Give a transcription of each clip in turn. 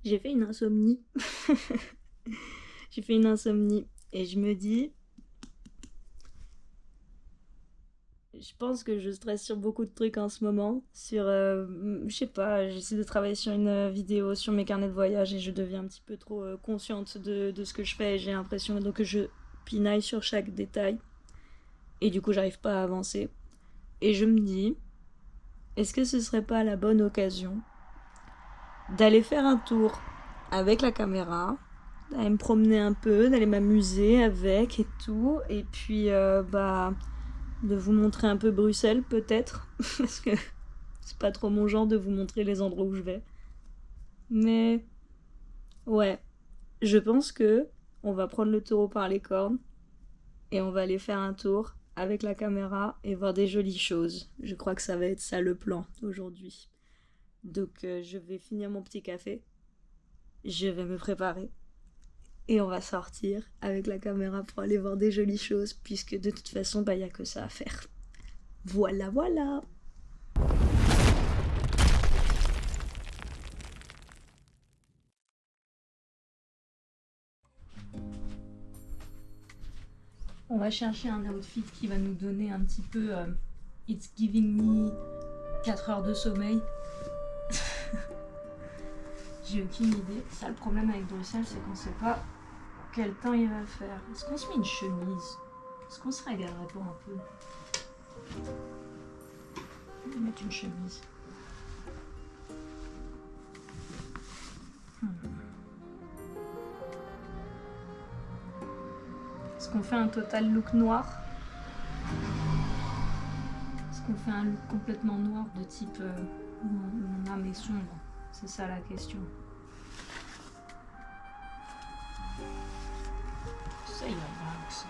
J'ai fait une insomnie. J'ai fait une insomnie et je me dis, je pense que je stresse sur beaucoup de trucs en ce moment. Je sais pas, j'essaie de travailler sur une vidéo sur mes carnets de voyage et je deviens un petit peu trop consciente de ce que je fais. J'ai l'impression donc que je pinaille sur chaque détail et du coup j'arrive pas à avancer. Et je me dis, est-ce que ce serait pas la bonne occasion d'aller faire un tour avec la caméra, d'aller me promener un peu, d'aller m'amuser avec et tout, et puis de vous montrer un peu Bruxelles peut-être, parce que c'est pas trop mon genre de vous montrer les endroits où je vais. Mais ouais, je pense que on va prendre le taureau par les cornes et on va aller faire un tour avec la caméra et voir des jolies choses. Je crois que ça va être ça le plan aujourd'hui. Donc je vais finir mon petit café, je vais me préparer et on va sortir avec la caméra pour aller voir des jolies choses puisque de toute façon y a que ça à faire. Voilà voilà. On va chercher un outfit qui va nous donner un petit peu It's giving me 4 heures de sommeil. J'ai aucune idée. Ça, le problème avec Bruxelles, c'est qu'on sait pas quel temps il va faire. Est-ce qu'on se met une chemise? Est-ce qu'on se régalerait pas un peu? On va mettre une chemise. Est-ce qu'on fait un total look noir? Est-ce qu'on fait un look complètement noir de type mon âme est sombre? C'est ça la question. Ça y va bien avec ça.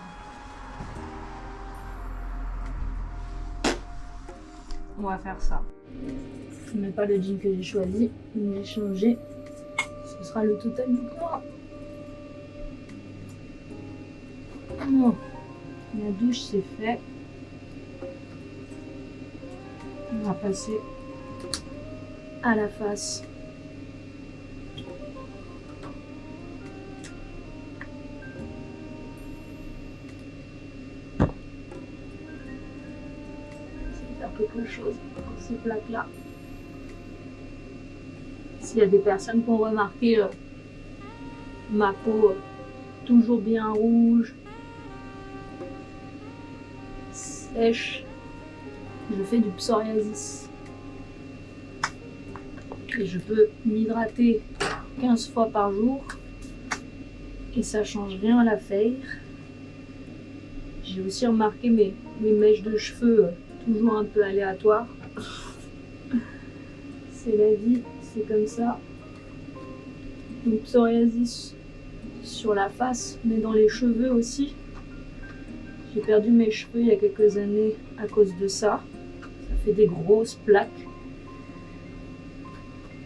On va faire ça. Je ne mets pas le jean que j'ai choisi, mais j'ai changé. Ce sera le total look noir. Oh, la douche c'est fait. On va passer à la face. Faire quelque chose pour ces plaques-là. S'il y a des personnes qui ont remarqué ma peau toujours bien rouge, sèche, je fais du psoriasis. Et je peux m'hydrater 15 fois par jour et ça change rien à l'affaire. J'ai aussi remarqué mes mèches de cheveux toujours un peu aléatoires. C'est la vie, c'est comme ça. Donc psoriasis sur la face, mais dans les cheveux aussi. J'ai perdu mes cheveux il y a quelques années à cause de ça. Ça fait des grosses plaques.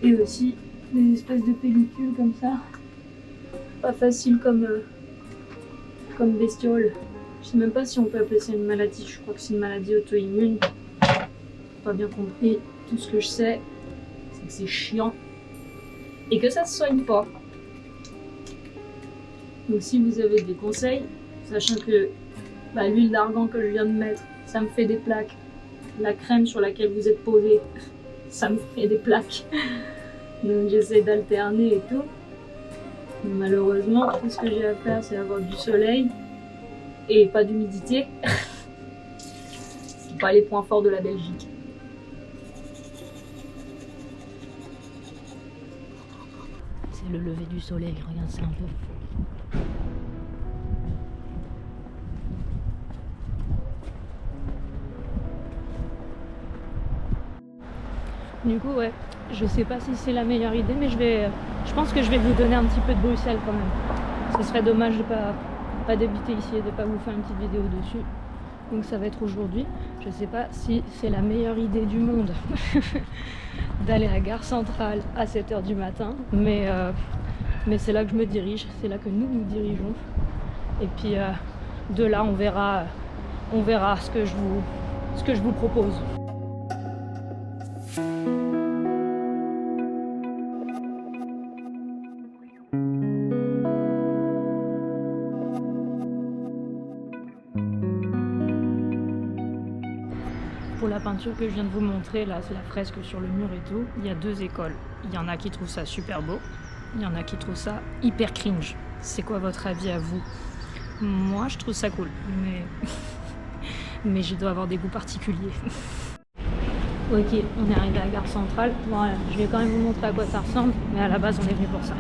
Et aussi des espèces de pellicules comme ça. Pas facile comme bestiole. Je sais même pas si on peut appeler ça une maladie. Je crois que c'est une maladie auto-immune. Pas bien compris. Tout ce que je sais, c'est que c'est chiant. Et que ça se soigne pas. Donc si vous avez des conseils, sachant que l'huile d'argan que je viens de mettre, ça me fait des plaques. La crème sur laquelle vous êtes posé, ça me fait des plaques. Donc j'essaie d'alterner et tout. Mais malheureusement, tout ce que j'ai à faire, c'est avoir du soleil et pas d'humidité. C'est pas les points forts de la Belgique. C'est le lever du soleil, regarde ça un peu. Du coup, ouais, je sais pas si c'est la meilleure idée, mais je pense que je vais vous donner un petit peu de Bruxelles quand même. Ce serait dommage de pas débuter ici et de pas vous faire une petite vidéo dessus. Donc ça va être aujourd'hui. Je sais pas si c'est la meilleure idée du monde d'aller à la gare centrale à 7 h du matin, mais c'est là que je me dirige, c'est là que nous dirigeons. Et puis de là, on verra ce que je vous propose. la peinture que je viens de vous montrer, là, c'est la fresque sur le mur et tout, il y a 2 écoles. Il y en a qui trouvent ça super beau, il y en a qui trouvent ça hyper cringe. C'est quoi votre avis à vous? Moi, je trouve ça cool, mais je dois avoir des goûts particuliers. Ok, on est arrivé à la gare centrale. Bon, je vais quand même vous montrer à quoi ça ressemble, mais à la base, on est venu pour ça.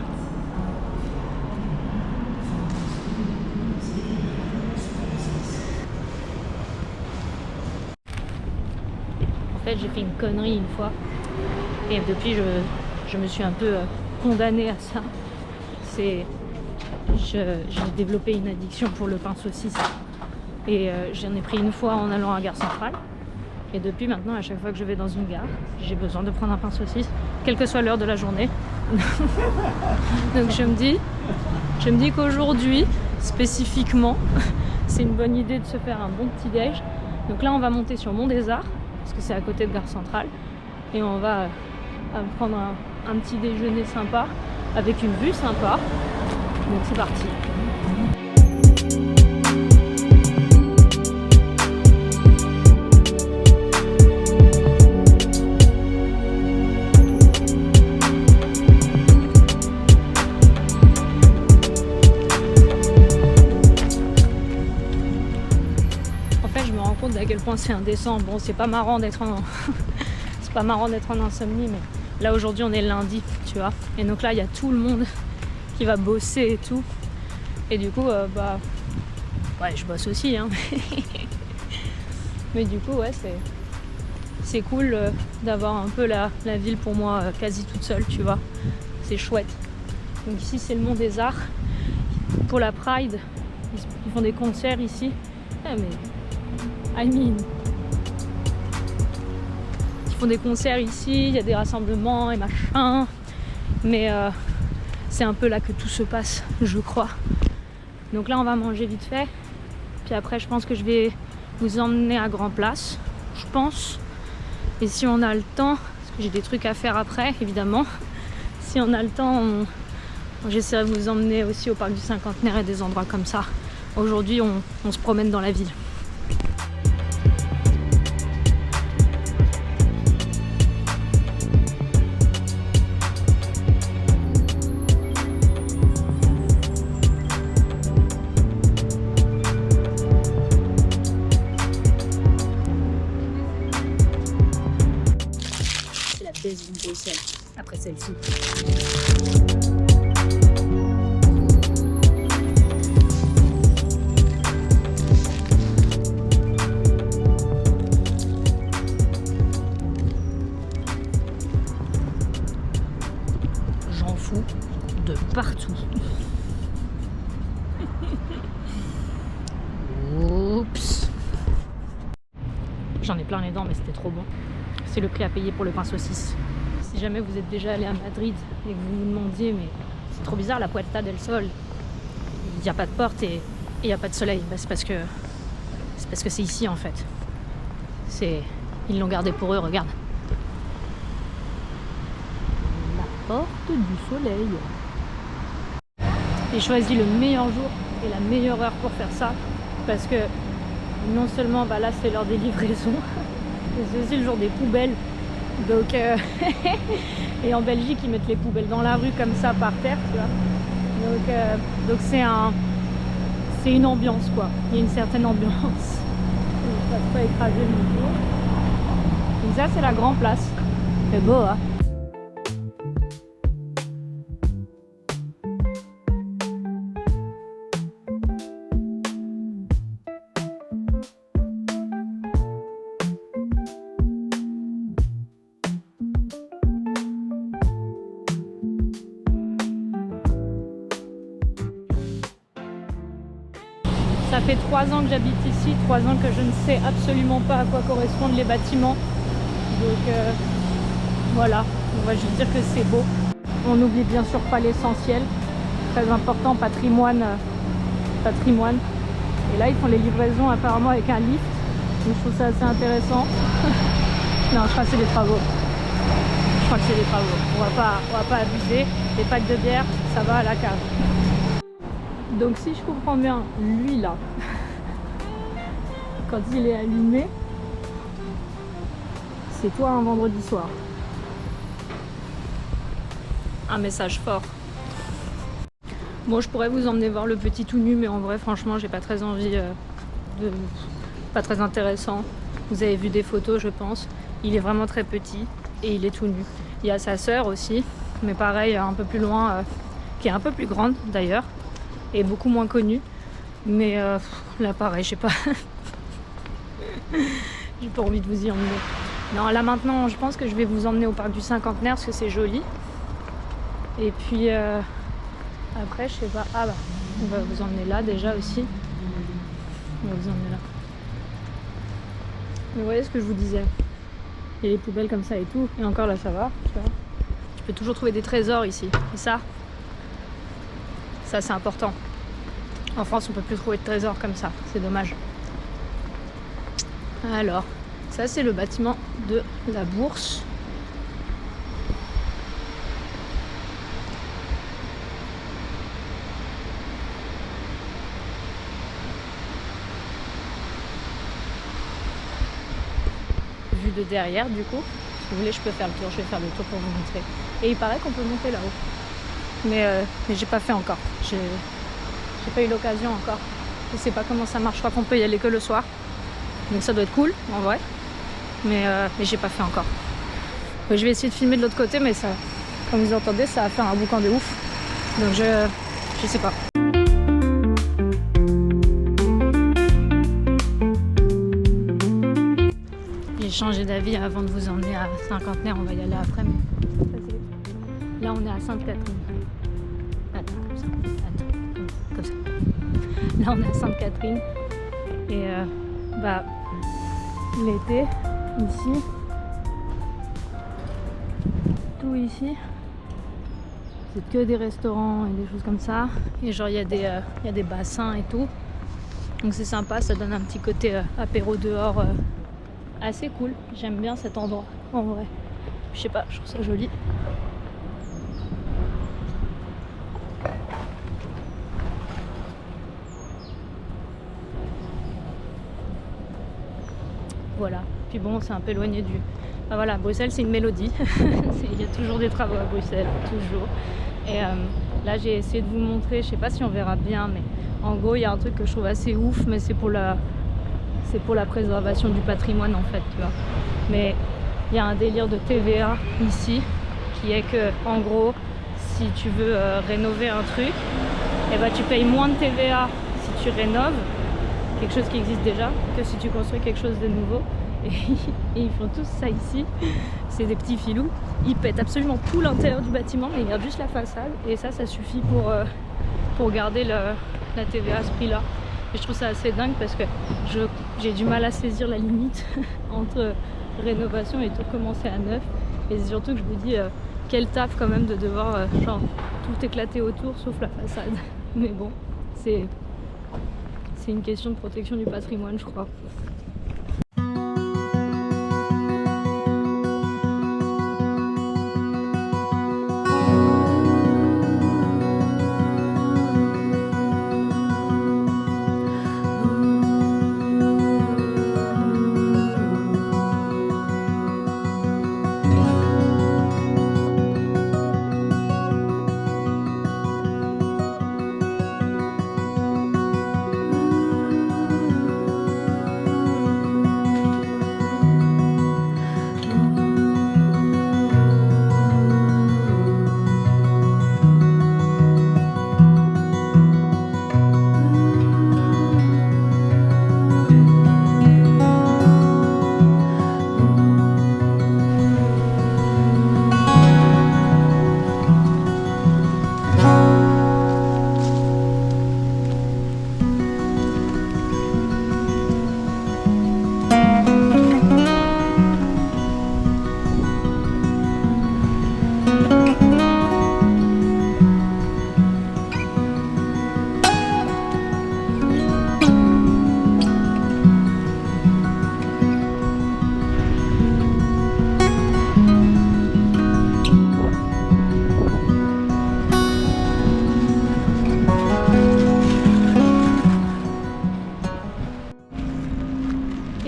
En fait, j'ai fait une connerie une fois, et depuis, je me suis un peu condamnée à ça. J'ai développé une addiction pour le pain saucisse, et j'en ai pris une fois en allant à la gare centrale. Et depuis maintenant, à chaque fois que je vais dans une gare, j'ai besoin de prendre un pain saucisse, quelle que soit l'heure de la journée. Donc je me dis qu'aujourd'hui, spécifiquement, c'est une bonne idée de se faire un bon petit déj. Donc là, on va monter sur Mont des Arts, parce que c'est à côté de Gare Centrale. Et on va prendre un petit déjeuner sympa, avec une vue sympa. Donc c'est parti. À quel point c'est indécent. Bon, c'est pas marrant d'être en c'est pas marrant d'être en insomnie, mais là aujourd'hui on est lundi, tu vois, et donc là il y a tout le monde qui va bosser et tout, et du coup ouais, je bosse aussi hein. Mais du coup ouais, c'est cool d'avoir un peu la ville pour moi quasi toute seule, tu vois, c'est chouette. Donc ici c'est le Mont des Arts pour la Pride, ils font des concerts ici. Ils font des concerts ici, il y a des rassemblements et machin, mais c'est un peu là que tout se passe, je crois. Donc là on va manger vite fait, puis après je pense que je vais vous emmener à Grand Place, je pense. Et si on a le temps, parce que j'ai des trucs à faire après évidemment, si on a le temps, j'essaierai de vous emmener aussi au parc du Cinquantenaire et des endroits comme ça. Aujourd'hui on se promène dans la ville. Une Bruxelles après celle-ci. J'en fous de partout. Oups. J'en ai plein les dents, mais c'était trop bon. C'est le prix à payer pour le pain saucisse. Si jamais vous êtes déjà allé à Madrid et que vous vous demandiez, mais c'est trop bizarre la Puerta del Sol, il n'y a pas de porte et il n'y a pas de soleil, c'est parce que c'est ici en fait. Ils l'ont gardé pour eux, regarde. La porte du soleil. J'ai choisi le meilleur jour et la meilleure heure pour faire ça, parce que non seulement là c'est l'heure des livraisons, mais c'est aussi le jour des poubelles. Donc et en Belgique ils mettent les poubelles dans la rue comme ça par terre, tu vois. Donc c'est une ambiance quoi. Il y a une certaine ambiance. Je ne passe pas écraser le micro. Donc ça c'est la grande place. C'est beau hein. Ça fait 3 ans que j'habite ici, 3 ans que je ne sais absolument pas à quoi correspondent les bâtiments. Donc voilà, on va juste dire que c'est beau. On n'oublie bien sûr pas l'essentiel, très important, patrimoine. Et là ils font les livraisons apparemment avec un lift, donc je trouve ça assez intéressant. Non, je crois que c'est des travaux. On va pas abuser. Les packs de bière, ça va à la cave. Donc si je comprends bien, lui là, quand il est allumé, c'est toi un vendredi soir. Un message fort. Bon, je pourrais vous emmener voir le petit tout nu, mais en vrai, franchement, j'ai pas très envie de... Pas très intéressant. Vous avez vu des photos, je pense. Il est vraiment très petit et il est tout nu. Il y a sa sœur aussi, mais pareil, un peu plus loin, qui est un peu plus grande d'ailleurs, et beaucoup moins connue. Mais là, pareil, je sais pas. J'ai pas envie de vous y emmener. Non, là maintenant, je pense que je vais vous emmener au parc du Cinquantenaire parce que c'est joli. Et puis après, je sais pas. Ah bah, on va vous emmener là déjà aussi. On va vous emmener là. Mais vous voyez ce que je vous disais. Il y a les poubelles comme ça et tout. Et encore là, ça va. Tu vois. Tu peux toujours trouver des trésors ici. Et ça c'est important. En France, on peut plus trouver de trésors comme ça. C'est dommage. Alors, ça c'est le bâtiment de la bourse. Vue de derrière du coup. Si vous voulez, je peux faire le tour. Je vais faire le tour pour vous montrer. Et il paraît qu'on peut monter là-haut. Mais j'ai pas fait encore. J'ai pas eu l'occasion encore. Je sais pas comment ça marche. Je crois qu'on peut y aller que le soir. Donc ça doit être cool en vrai. Mais j'ai pas fait encore. Je vais essayer de filmer de l'autre côté, mais ça, comme vous entendez, ça va faire un boucan de ouf. Donc je sais pas. J'ai changé d'avis avant de vous emmener à Cinquantenaire. On va y aller après. Mais là, on est à Sainte-Catherine. Attends, comme ça. Attends, comme ça. Là, on est à Sainte-Catherine. Et l'été, ici, tout ici, c'est que des restaurants et des choses comme ça. Et genre, il y a des bassins et tout. Donc c'est sympa, ça donne un petit côté apéro dehors assez cool. J'aime bien cet endroit, en vrai. Je sais pas, je trouve ça joli. Voilà. Puis bon, c'est un peu éloigné du... Enfin, voilà, Bruxelles, c'est une mélodie. Il y a toujours des travaux à Bruxelles, toujours. Et là, j'ai essayé de vous montrer, je sais pas si on verra bien, mais en gros, il y a un truc que je trouve assez ouf, mais c'est pour la préservation du patrimoine, en fait, tu vois. Mais il y a un délire de TVA ici, qui est que, en gros, si tu veux rénover un truc, eh ben, tu payes moins de TVA si tu rénoves quelque chose qui existe déjà que si tu construis quelque chose de nouveau. Et ils font tous ça ici. C'est des petits filous. Ils pètent absolument tout l'intérieur du bâtiment, mais ils gardent juste la façade. Et ça suffit pour garder la TVA à ce prix-là. Et je trouve ça assez dingue parce que j'ai du mal à saisir la limite entre rénovation et tout recommencer à neuf. Et c'est surtout que je vous dis quel taf quand même de devoir genre tout éclater autour sauf la façade. Mais bon, c'est une question de protection du patrimoine, je crois.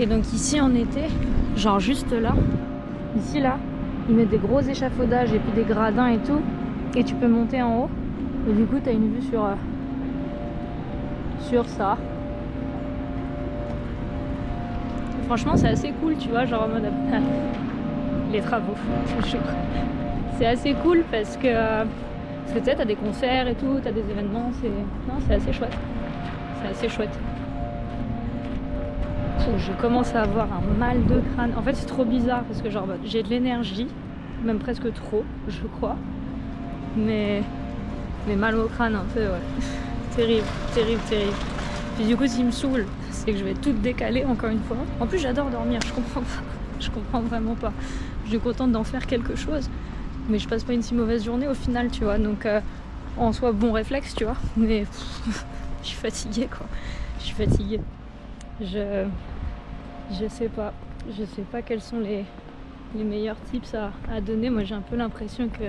Et donc ici en été, genre juste là, Ici là, ils mettent des gros échafaudages et puis des gradins et tout, et tu peux monter en haut. Et du coup, tu as une vue sur ça. Et franchement, c'est assez cool, tu vois, genre en mode les travaux, toujours. C'est assez cool parce que tu sais, t'as des concerts et tout, t'as des événements, c'est assez chouette. C'est assez chouette. Je commence à avoir un mal de crâne. En fait, c'est trop bizarre parce que genre j'ai de l'énergie, même presque trop, je crois. Mais mal au crâne un peu, ouais. Terrible, terrible, terrible. Puis du coup, ce qui me saoule, c'est que je vais tout décaler encore une fois. En plus, j'adore dormir, je comprends pas. Je comprends vraiment pas. Je suis contente d'en faire quelque chose, mais je passe pas une si mauvaise journée au final, tu vois. Donc, en soi, bon réflexe, tu vois. Mais je suis fatiguée, quoi. Je suis fatiguée. Je sais pas. Je sais pas quels sont les meilleurs tips à donner. Moi, j'ai un peu l'impression que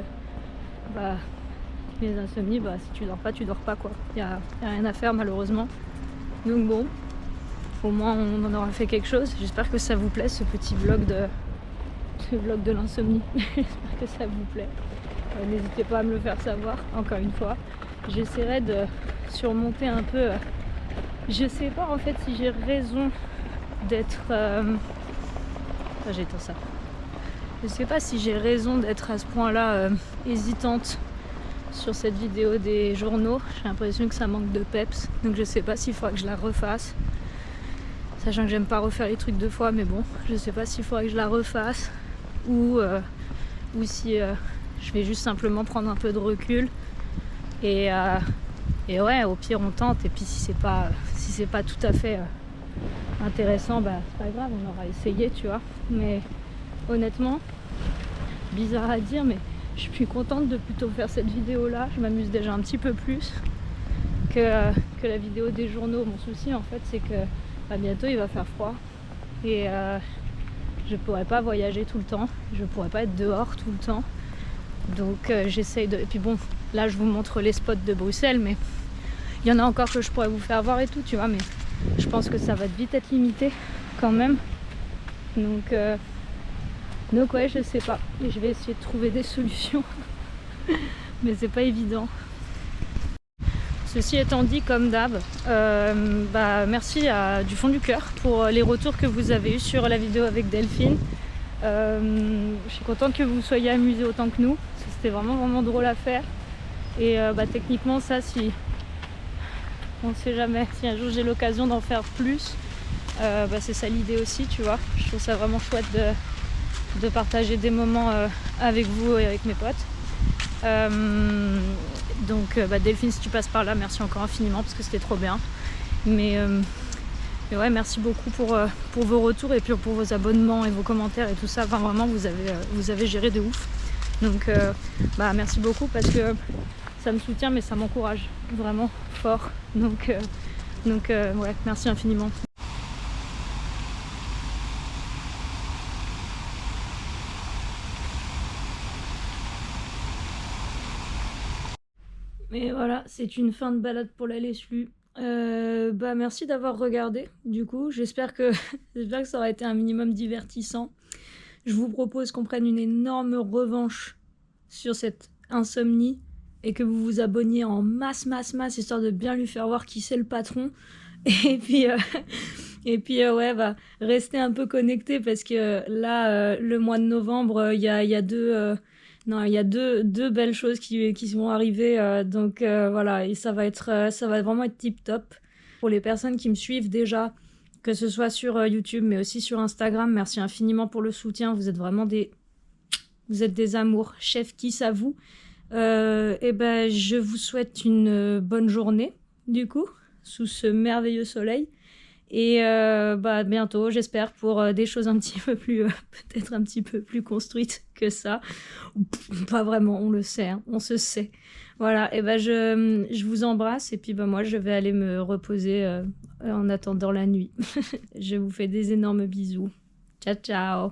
les insomnies, si tu dors pas, quoi. Y a rien à faire, malheureusement. Donc bon, au moins on en aura fait quelque chose. J'espère que ça vous plaît, ce petit vlog de l'insomnie. J'espère que ça vous plaît. N'hésitez pas à me le faire savoir, encore une fois. J'essaierai de surmonter un peu. Je sais pas en fait si j'ai raison d'être. J'éteins ça. Je sais pas si j'ai raison d'être à ce point-là hésitante sur cette vidéo des journaux. J'ai l'impression que ça manque de peps, donc je sais pas s'il faudra que je la refasse, sachant que j'aime pas refaire les trucs deux fois, mais bon, je sais pas s'il faudra que je la refasse ou si je vais juste simplement prendre un peu de recul et ouais, au pire on tente, et puis si c'est pas tout à fait intéressant, c'est pas grave, on aura essayé, tu vois. Mais honnêtement, bizarre à dire, mais je suis contente de plutôt faire cette vidéo là. Je m'amuse déjà un petit peu plus que la vidéo des journaux. Mon souci en fait, c'est que bientôt il va faire froid et je pourrais pas voyager tout le temps, je pourrais pas être dehors tout le temps, donc j'essaye de. Et puis bon, là je vous montre les spots de Bruxelles, mais il y en a encore que je pourrais vous faire voir et tout, tu vois, mais je pense que ça va vite être limité quand même, donc ouais, je sais pas, et je vais essayer de trouver des solutions mais c'est pas évident. Ceci étant dit, comme d'hab, merci du fond du cœur pour les retours que vous avez eus sur la vidéo avec Delphine. Je suis contente que vous soyez amusés autant que nous, c'était vraiment drôle à faire. Et techniquement ça, si on sait jamais, si un jour j'ai l'occasion d'en faire plus, c'est ça l'idée aussi, tu vois. Je trouve ça vraiment chouette de partager des moments avec vous et avec mes potes. Donc Delphine, si tu passes par là, merci encore infiniment parce que c'était trop bien. Mais ouais, merci beaucoup pour vos retours et puis pour vos abonnements et vos commentaires et tout ça. Enfin, vraiment, vous avez géré de ouf. Donc merci beaucoup parce que ça me soutient, mais ça m'encourage vraiment fort. Donc ouais, merci infiniment. Et voilà, c'est une fin de balade pour la Leslu. Merci d'avoir regardé, du coup. J'espère que ça aura été un minimum divertissant. Je vous propose qu'on prenne une énorme revanche sur cette insomnie et que vous vous abonniez en masse, histoire de bien lui faire voir qui c'est le patron. Et puis, restez un peu connectés parce que là, le mois de novembre, il y a deux belles choses qui vont arriver, donc voilà, et ça va vraiment être tip top. Pour les personnes qui me suivent déjà, que ce soit sur YouTube mais aussi sur Instagram, merci infiniment pour le soutien, vous êtes vraiment vous êtes des amours. Chef kiss à vous. Je vous souhaite une bonne journée du coup sous ce merveilleux soleil. Et bientôt, j'espère, pour des choses un petit peu plus, peut-être un petit peu plus construites que ça. Pas vraiment, on le sait, hein, on se sait. Voilà, et je vous embrasse et puis moi je vais aller me reposer en attendant la nuit. Je vous fais des énormes bisous. Ciao, ciao.